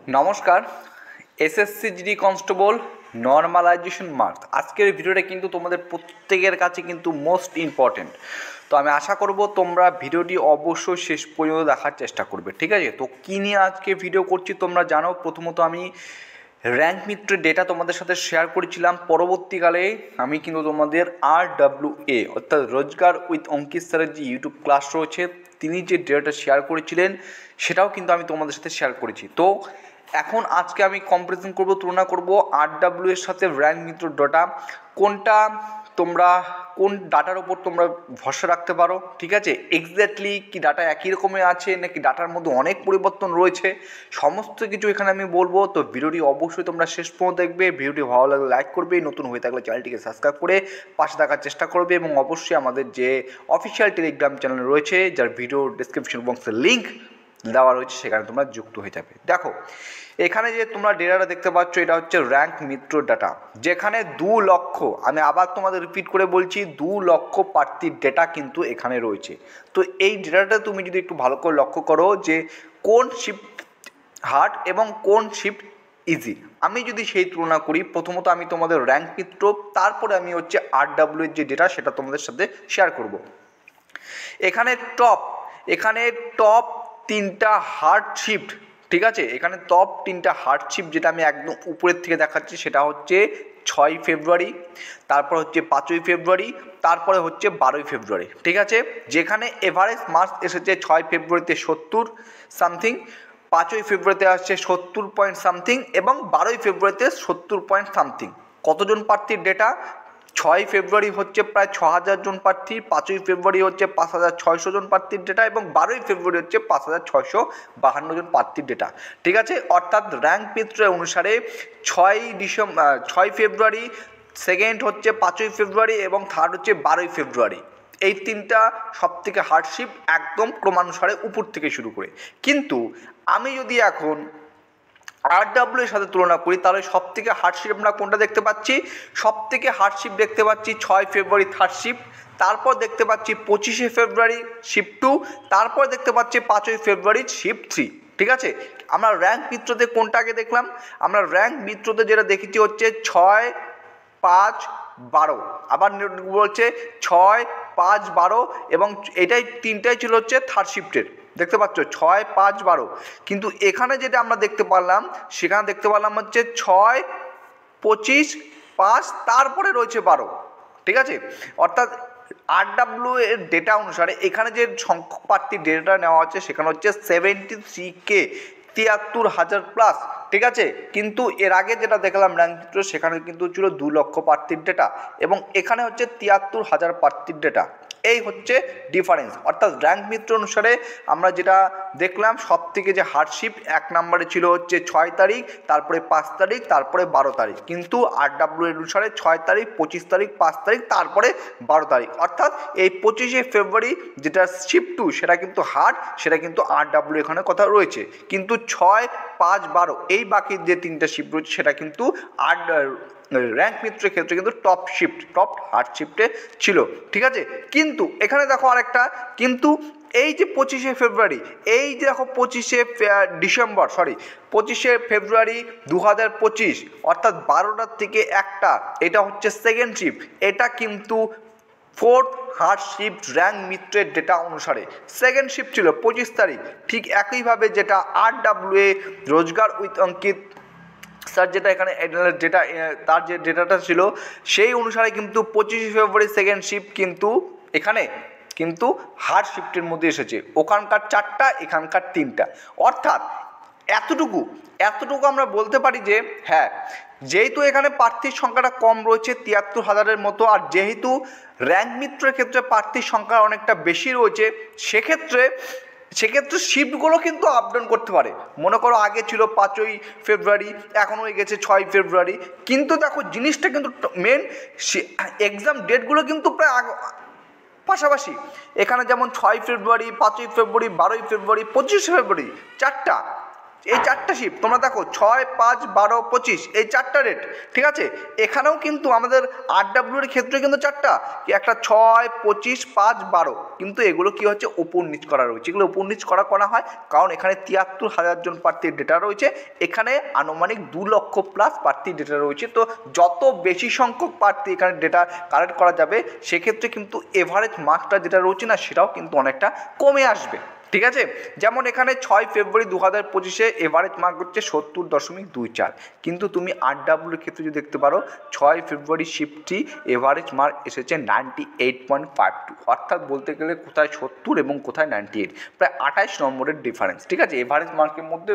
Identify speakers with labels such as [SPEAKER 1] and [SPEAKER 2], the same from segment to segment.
[SPEAKER 1] নমস্কার। SSC GD constable normalisation marks আজকের ভিডিওটা কিন্তু তোমাদের প্রত্যেকের কাছে কিন্তু মোস্ট ইম্পর্টেন্ট। তো আমি আশা করব তোমরা ভিডিওটি অবশ্যই শেষ পর্যন্ত দেখার চেষ্টা করবে, ঠিক আছে? তো কী নিয়ে আজকে ভিডিও করছি তোমরা জানো। প্রথমত আমি র্যাঙ্ক মিত্রের ডেটা তোমাদের সাথে শেয়ার করেছিলাম। পরবর্তীকালে আমি কিন্তু তোমাদের RWA অর্থাৎ রোজগার উইথ অঙ্কিত স্যারের যে ইউটিউব ক্লাস রয়েছে তিনি যে ডেটাটা শেয়ার করেছিলেন সেটাও কিন্তু আমি তোমাদের সাথে শেয়ার করেছি। তো এখন আজকে আমি কম্পারিজন করব, তুলনা করব RW এর সাথে র্যাঙ্ক মিত্র ডাটা, কোনটা তোমরা কোন ডাটার ওপর তোমরা ভরসা রাখতে পারো, ঠিক আছে? এক্স্যাক্টলি কি ডাটা একই রকমের আছে নাকি ডাটার মধ্যে অনেক পরিবর্তন রয়েছে, সমস্ত কিছু এখানে আমি বলবো। তো ভিডিওটি অবশ্যই তোমরা শেষ পর্যন্ত দেখবে। ভিডিওটি ভালো লাগলে লাইক করবে, নতুন হয়ে থাকলে চ্যানেলটিকে সাবস্ক্রাইব করে পাশে থাকার চেষ্টা করবে এবং অবশ্যই আমাদের যে অফিসিয়াল টেলিগ্রাম চ্যানেল রয়েছে যার ভিডিও ডিসক্রিপশন বক্সের লিঙ্ক দেওয়া রয়েছে সেখানে তোমরা যুক্ত হয়ে যাবে। দেখো এখানে যে তোমরা ডেটাটা দেখতে পাচ্ছ এটা হচ্ছে র্যাঙ্ক মিত্র ডাটা, যেখানে 2 লক্ষ, আমি আবার তোমাদের রিপিট করে বলছি, 2 লক্ষ প্রার্থীর ডেটা কিন্তু এখানে রয়েছে। তো এই ডেটাটা তুমি যদি একটু ভালো করে লক্ষ্য করো যে কোন শিফট হার্ড এবং কোন শিফট ইজি, আমি যদি সেই তুলনা করি, প্রথমত আমি তোমাদের র্যাঙ্ক মিত্র, তারপরে আমি হচ্ছে RW এর যে ডেটা সেটা তোমাদের সাথে শেয়ার করব। এখানে টপ 3টা হার্ড শিফট, ঠিক আছে? এখানে টপ 3টা হার্ড শিফট যেটা আমি একদম উপরের থেকে দেখাচ্ছি সেটা হচ্ছে 6ই ফেব্রুয়ারি, তারপর হচ্ছে 5ই ফেব্রুয়ারি, তারপরে হচ্ছে 12ই ফেব্রুয়ারি, ঠিক আছে? যেখানে এভারেজ মার্কস এসেছে 6 ফেব্রুয়ারিতে 70 সামথিং, 5ই ফেব্রুয়ারিতে আসছে 70 পয়েন্ট সামথিং এবং 12ই ফেব্রুয়ারিতে 70 পয়েন্ট সামথিং। কতজন প্রার্থীর ডেটা? 6ই ফেব্রুয়ারি হচ্ছে প্রায় 6000 জন প্রার্থী, 5ই ফেব্রুয়ারি হচ্ছে 5600 জন প্রার্থীর ডেটা এবং 12ই ফেব্রুয়ারি হচ্ছে 5652 জন প্রার্থীর ডেটা, ঠিক আছে? অর্থাৎ র্যাঙ্ক মিত্রের অনুসারে 6 ফেব্রুয়ারি, সেকেন্ড হচ্ছে 5ই ফেব্রুয়ারি এবং থার্ড হচ্ছে 12ই ফেব্রুয়ারি। এই 3টা সবথেকে হার্ডশিপ একদম ক্রমানুসারে উপর থেকে শুরু করে। কিন্তু আমি যদি এখন RW এর সাথে তুলনা করি তাহলে সবথেকে হার্ডশিপ আমরা কোনটা দেখতে পাচ্ছি? সবথেকে হার্ডশিপ দেখতে পাচ্ছি 6 ফেব্রুয়ারি থার্ড শিফট, তারপর দেখতে পাচ্ছি 25শে ফেব্রুয়ারি শিফট 2, তারপর দেখতে পাচ্ছি 5ই ফেব্রুয়ারি শিফট 3, ঠিক আছে? আমরা র্যাঙ্ক মিত্রতে কোনটা আগে দেখলাম? আমরা র্যাঙ্ক মিত্রতে যেটা দেখেছি হচ্ছে 6, 5, 12, আবার বলছে 6, 5, 12 এবং এটাই 3টাই ছিল হচ্ছে থার্ড শিফটের, দেখতে পাচ্ছ 6, 5, 12। কিন্তু এখানে যেটা আমরা দেখতে পারলাম সেখানে দেখতে পারলাম হচ্ছে 6, 25, 5, তারপরে রয়েছে 12, ঠিক আছে? অর্থাৎ RW এর ডেটা অনুসারে এখানে যে সংখ্যক প্রার্থীর ডেটা নেওয়া হচ্ছে সেখানে হচ্ছে 73K, 73,000 প্লাস, ঠিক আছে? কিন্তু এর আগে যেটা দেখলাম র্যাঙ্ক মিত্র সেখানে কিন্তু ছিল 2 লক্ষ প্রার্থীর ডেটা এবং এখানে হচ্ছে 73,000 প্রার্থীর ডেটা। এই হচ্ছে ডিফারেন্স। অর্থাৎ র্যাঙ্ক মিত্র অনুসারে আমরা যেটা দেখলাম সব থেকে যে হার্ডশিপ 1 নম্বরে ছিল হচ্ছে 6 তারিখ, তারপরে 5 তারিখ, তারপরে 12 তারিখ। কিন্তু RW এর অনুসারে 6 তারিখ, 25 তারিখ, 5 তারিখ, তারপরে 12 তারিখ। অর্থাৎ এই 25শে ফেব্রুয়ারি যেটা শিফট 2 সেটা কিন্তু হার্ড, সেটা কিন্তু RW এখানে কথা রয়েছে। কিন্তু 6, 5, 12 এই বাকি যে 3টা শিফট রয়েছে সেটা কিন্তু র্যাঙ্ক মিত্রের ক্ষেত্রে কিন্তু টপ হার্ড শিফটে ছিল, ঠিক আছে? কিন্তু এখানে দেখো আরেকটা, কিন্তু এই যে 25শে ফেব্রুয়ারি, এই যে দেখো 25শে ফেব্রুয়ারি 2025, অর্থাৎ 12টার থেকে 1টা, এটা হচ্ছে সেকেন্ড শিফট, এটা কিন্তু ফোর্থ হার্ড শিফট র্যাঙ্ক মিত্রের ডেটা অনুসারে। সেকেন্ড শিফট ছিল 25 তারিখ, ঠিক একইভাবে যেটা RWA রোজগার উইথ অঙ্কিত স্যার যেটা এখানে ডেটা, তার যে ডেটাটা ছিল সেই অনুসারে কিন্তু 25শে ফেব্রুয়ারি সেকেন্ড শিফট কিন্তু এখানে কিন্তু হার্ড শিফটের মধ্যে এসেছে। ওখানকার 4টা, এখানকার 3টা। অর্থাৎ এতটুকু আমরা বলতে পারি যে হ্যাঁ, যেহেতু এখানে প্রার্থীর সংখ্যাটা কম রয়েছে 73,000-এর মতো, আর যেহেতু র্যাঙ্ক মিত্রের ক্ষেত্রে প্রার্থীর সংখ্যা অনেকটা বেশি রয়েছে, সেক্ষেত্রে শিফটগুলো কিন্তু আপডাউন করতে পারে। মনে করো আগে ছিল 5ই ফেব্রুয়ারি, এখন হয়ে গেছে 6 ফেব্রুয়ারি। কিন্তু দেখো জিনিসটা কিন্তু মেন এক্সাম ডেটগুলো কিন্তু প্রায় পাশাপাশি। এখানে যেমন 6 ফেব্রুয়ারি, 5ই ফেব্রুয়ারি, 12ই ফেব্রুয়ারি, 25শে ফেব্রুয়ারি, 4টা এই চারটা শিফট তোমরা দেখো 6, 5, 12, 25 এই চারটা রেট, ঠিক আছে। এখানেও কিন্তু আমাদের RW এর ক্ষেত্রে কিন্তু চারটা, একটা 6, 25, 5, 12, কিন্তু এগুলো কি হচ্ছে ওপর নিচ করা রয়েছে। এগুলো ওপর নিচ করা হয় কারণ এখানে 73,000 জন প্রার্থীর ডেটা রয়েছে, এখানে আনুমানিক 2 লক্ষ প্লাস প্রার্থীর ডেটা রয়েছে। তো যত বেশি সংখ্যক প্রার্থী এখানে ডেটা কালেক্ট করা যাবে সেক্ষেত্রে কিন্তু এভারেজ মার্কসটা যেটা রয়েছে না সেটাও কিন্তু অনেকটা কমে আসবে, ঠিক আছে। যেমন এখানে 6 ফেব্রুয়ারি 2025 এভারেজ মার্ক হচ্ছে 70.24, কিন্তু তুমি RW এর ক্ষেত্রে যদি দেখতে পারো 6 ফেব্রুয়ারি শিফটটি এভারেজ মার্ক এসেছে 98.52, অর্থাৎ বলতে গেলে কোথায় 70 এবং কোথায় 98, প্রায় 28 নম্বরের ডিফারেন্স, ঠিক আছে, এভারেজ মার্কের মধ্যে।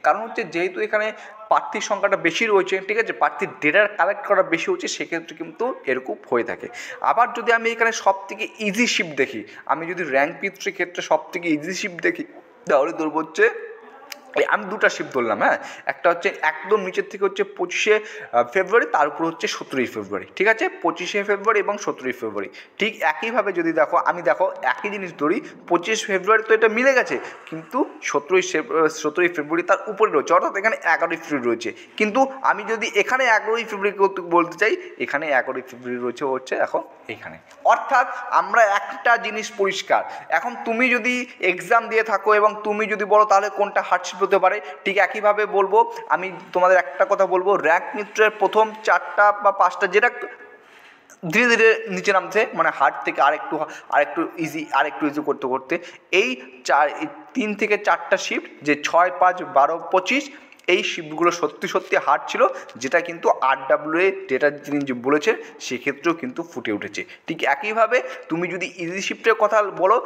[SPEAKER 1] কারণ হচ্ছে যেহেতু এখানে প্রার্থীর সংখ্যাটা বেশি রয়েছে, ঠিক আছে, প্রার্থীর ডেটা কালেক্ট করা বেশি হচ্ছে, সেক্ষেত্রে কিন্তু এরকম হয়ে থাকে। আবার যদি আমি এখানে সব থেকে ইজি শিফট দেখি, আমি যদি র্যাঙ্ক পিত্রের ক্ষেত্রে সব থেকে ইজি শিফট দেখি তাহলে ধরবো হচ্ছে আমি দুটা শিফট ধরলাম, হ্যাঁ, একটা হচ্ছে একদম নিচের থেকে হচ্ছে 25শে ফেব্রুয়ারি, তার উপর হচ্ছে 17ই ফেব্রুয়ারি, ঠিক আছে, 25শে ফেব্রুয়ারি এবং 17ই ফেব্রুয়ারি। ঠিক একইভাবে যদি দেখো, আমি দেখো একই জিনিস ধরি, 25 ফেব্রুয়ারি তো এটা মিলে গেছে, কিন্তু 17ই ফেব্রুয়ারি তার উপরে রয়েছে, অর্থাৎ এখানে 11ই ফেব্রুয়ারি রয়েছে। কিন্তু আমি যদি এখানে 11ই ফেব্রুয়ারি বলতে চাই, এখানে 11ই ফেব্রুয়ারি রয়েছে হচ্ছে এখন এখানে, অর্থাৎ আমরা একটা জিনিস পরিষ্কার। এখন তুমি যদি এক্সাম দিয়ে থাকো এবং তুমি যদি বলো তাহলে কোনটা হার্ডশিপ হতে পারে, ঠিক একইভাবে বলবো। আমি তোমাদের একটা কথা বলবো, র্যাঙ্ক মিত্রের প্রথম 4টা বা 5টা যেটা ধীরে ধীরে নিচে নামছে, মানে হার্ড থেকে আরেকটু ইজি করতে করতে এই 3 থেকে 4টা শিফট, যে 6, 5, 12, 25 এই শিফটগুলো সত্যি হার্ড ছিল, যেটা কিন্তু RW ডেটা তিনি যে বলেছেন সেক্ষেত্রেও কিন্তু ফুটে উঠেছে। ঠিক একইভাবে তুমি যদি ইজি শিফটের কথা বলো,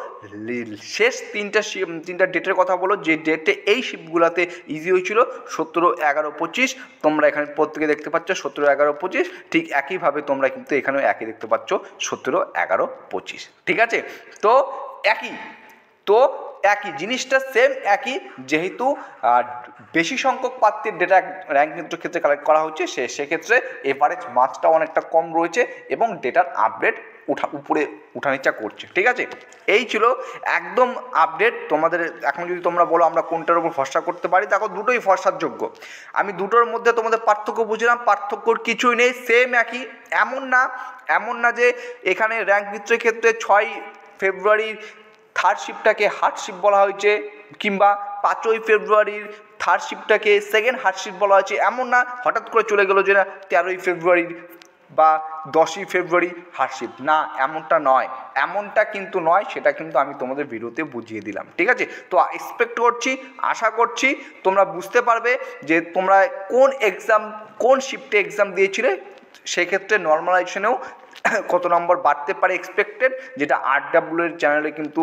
[SPEAKER 1] শেষ তিনটা ডেটের কথা বলো, যে ডেটে এই শিফটগুলোতে ইজি হয়েছিল 17, 11, 25, তোমরা এখানে প্রত্যেকে দেখতে পাচ্ছ 17, 11, 25, ঠিক একইভাবে তোমরা কিন্তু এখানেও একই দেখতে পাচ্ছ 17, 11, 25, ঠিক আছে। তো একই জিনিসটা সেম একই, যেহেতু বেশি সংখ্যক প্রার্থীর ডেটা র্যাঙ্ক মিত্রের ক্ষেত্রে কালেক্ট করা হচ্ছে, সেক্ষেত্রে এভারেজ মার্কসটাও অনেকটা কম রয়েছে এবং ডেটার আপডেট উপরে উঠানিচা করছে, ঠিক আছে। এই ছিল একদম আপডেট তোমাদের। এখন যদি তোমরা বলো আমরা কোনটার উপর ভরসা করতে পারি, দেখো দুটোই ভরসার যোগ্য। আমি দুটোর মধ্যে তোমাদের পার্থক্য বুঝলাম, পার্থক্যর কিছুই নেই, সেম একই। এমন না যে এখানে র্যাঙ্ক মিত্রের ক্ষেত্রে 6 ফেব্রুয়ারির থার্ড শিফটটাকে হার্ড শিফট বলা হয়েছে, কিংবা 5ই ফেব্রুয়ারির থার্ড শিফটটাকে সেকেন্ড হার্ড শিফট বলা হয়েছে, এমন না হঠাৎ করে চলে গেলো যে না 13ই ফেব্রুয়ারির বা 10ই ফেব্রুয়ারি হার্ড শিফট, না এমনটা কিন্তু নয়, সেটা কিন্তু আমি তোমাদের ভিডিওতে বুঝিয়ে দিলাম, ঠিক আছে। তো আশা করছি তোমরা বুঝতে পারবে যে তোমরা কোন শিফটে এক্সাম দিয়েছিলে, সেক্ষেত্রে নর্মালাইজেশনেও কত নম্বর বাড়তে পারে এক্সপেক্টেড, যেটা RW এর চ্যানেলে কিন্তু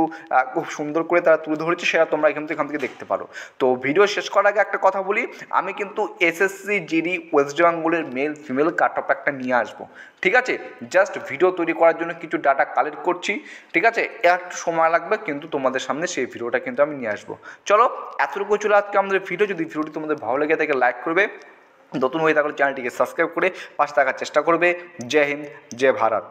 [SPEAKER 1] খুব সুন্দর করে তারা তুলে ধরেছে, সেটা তোমরা এখান থেকে দেখতে পারো। তো ভিডিও শেষ করার আগে একটা কথা বলি, আমি কিন্তু SSC GD ওয়েস্ট বেঙ্গলের মেল ফিমেল কাট অফ একটা নিয়ে আসবো, ঠিক আছে। জাস্ট ভিডিও তৈরি করার জন্য কিছু ডাটা কালেক্ট করছি, ঠিক আছে, একটু সময় লাগবে, কিন্তু তোমাদের সামনে সেই ভিডিওটা কিন্তু আমি নিয়ে আসবো। চলো, এতটুকু ছিল আজকে আমাদের ভিডিও। যদি ভিডিওটি তোমাদের ভালো লেগে থাকে লাইক করবে, নতুন হয়ে থাকলে চ্যানেলটিকে সাবস্ক্রাইব করে পাশে থাকার চেষ্টা করবে। জয় হিন্দ, জয় ভারত।